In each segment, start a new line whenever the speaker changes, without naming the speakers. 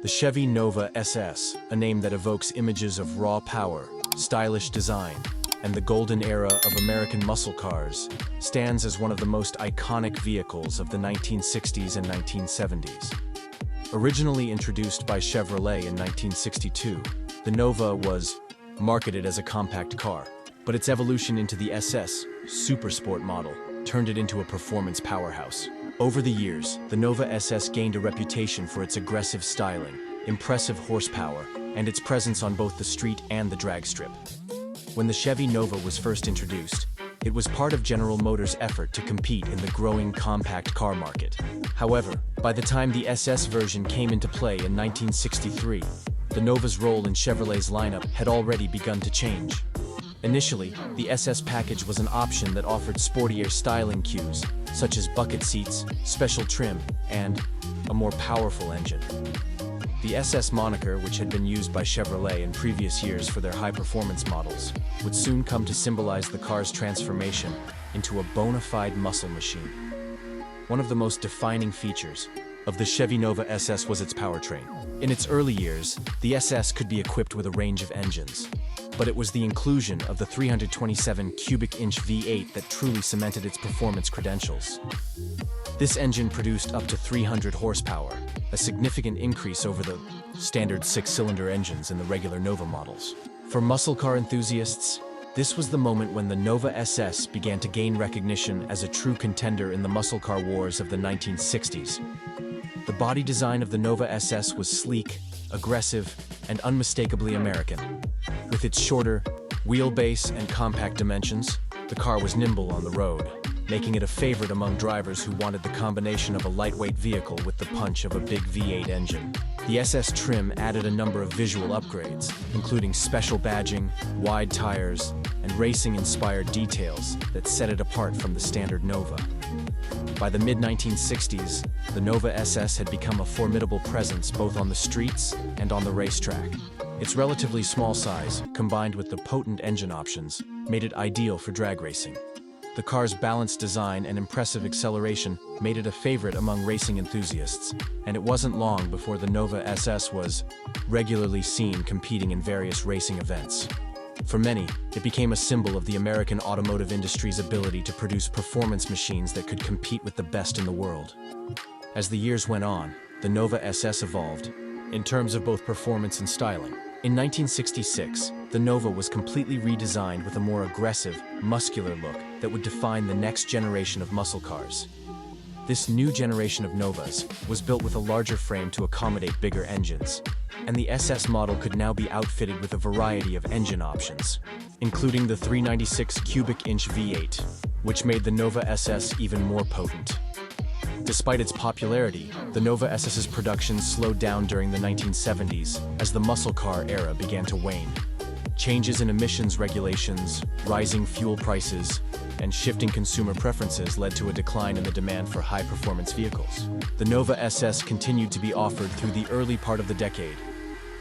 The Chevy Nova SS, a name that evokes images of raw power, stylish design, and the golden era of American muscle cars, stands as one of the most iconic vehicles of the 1960s and 1970s. Originally introduced by Chevrolet in 1962, the Nova was marketed as a compact car, but its evolution into the SS Supersport model turned it into a performance powerhouse. Over the years, the Nova SS gained a reputation for its aggressive styling, impressive horsepower, and its presence on both the street and the drag strip. When the Chevy Nova was first introduced, it was part of General Motors' effort to compete in the growing compact car market. However, by the time the SS version came into play in 1963, the Nova's role in Chevrolet's lineup had already begun to change. Initially, the SS package was an option that offered sportier styling cues, such as bucket seats, special trim, and a more powerful engine. The SS moniker, which had been used by Chevrolet in previous years for their high-performance models, would soon come to symbolize the car's transformation into a bona fide muscle machine. One of the most defining features of the Chevy Nova SS was its powertrain. In its early years, the SS could be equipped with a range of engines, but it was the inclusion of the 327 cubic inch V8 that truly cemented its performance credentials. This engine produced up to 300 horsepower, a significant increase over the standard six-cylinder engines in the regular Nova models. For muscle car enthusiasts, this was the moment when the Nova SS began to gain recognition as a true contender in the muscle car wars of the 1960s. The body design of the Nova SS was sleek, aggressive, and unmistakably American. With its shorter wheelbase and compact dimensions, the car was nimble on the road, making it a favorite among drivers who wanted the combination of a lightweight vehicle with the punch of a big V8 engine. The SS trim added a number of visual upgrades, including special badging, wide tires, and racing-inspired details that set it apart from the standard Nova. By the mid-1960s, the Nova SS had become a formidable presence both on the streets and on the racetrack. Its relatively small size, combined with the potent engine options, made it ideal for drag racing. The car's balanced design and impressive acceleration made it a favorite among racing enthusiasts, and it wasn't long before the Nova SS was regularly seen competing in various racing events. For many, it became a symbol of the American automotive industry's ability to produce performance machines that could compete with the best in the world. As the years went on, the Nova SS evolved, in terms of both performance and styling. In 1966, the Nova was completely redesigned with a more aggressive, muscular look that would define the next generation of muscle cars. This new generation of Novas was built with a larger frame to accommodate bigger engines, and the SS model could now be outfitted with a variety of engine options, including the 396 cubic inch V8, which made the Nova SS even more potent. Despite its popularity, the Nova SS's production slowed down during the 1970s as the muscle car era began to wane. Changes in emissions regulations, rising fuel prices, and shifting consumer preferences led to a decline in the demand for high-performance vehicles. The Nova SS continued to be offered through the early part of the decade,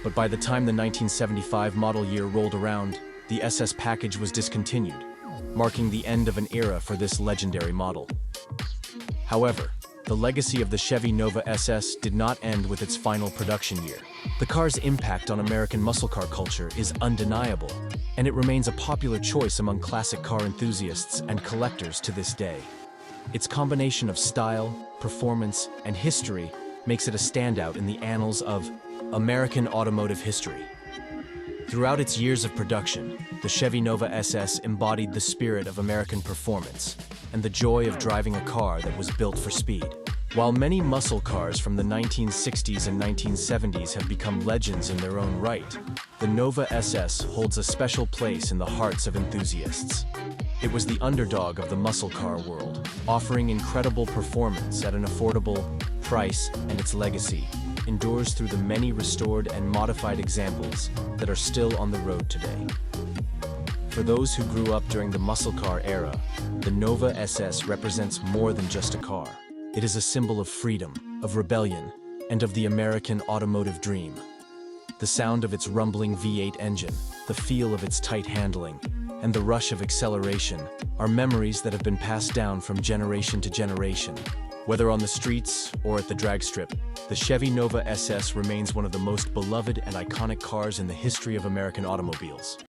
but by the time the 1975 model year rolled around, the SS package was discontinued, marking the end of an era for this legendary model. However, the legacy of the Chevy Nova SS did not end with its final production year. The car's impact on American muscle car culture is undeniable, and it remains a popular choice among classic car enthusiasts and collectors to this day. Its combination of style, performance, and history makes it a standout in the annals of American automotive history. Throughout its years of production, the Chevy Nova SS embodied the spirit of American performance and the joy of driving a car that was built for speed. While many muscle cars from the 1960s and 1970s have become legends in their own right, the Nova SS holds a special place in the hearts of enthusiasts. It was the underdog of the muscle car world, offering incredible performance at an affordable price, and its legacy endures through the many restored and modified examples that are still on the road today. For those who grew up during the muscle car era, the Nova SS represents more than just a car. It is a symbol of freedom, of rebellion, and of the American automotive dream. The sound of its rumbling V8 engine, the feel of its tight handling, and the rush of acceleration are memories that have been passed down from generation to generation, Whether on the streets or at the drag strip, the Chevy Nova SS remains one of the most beloved and iconic cars in the history of American automobiles.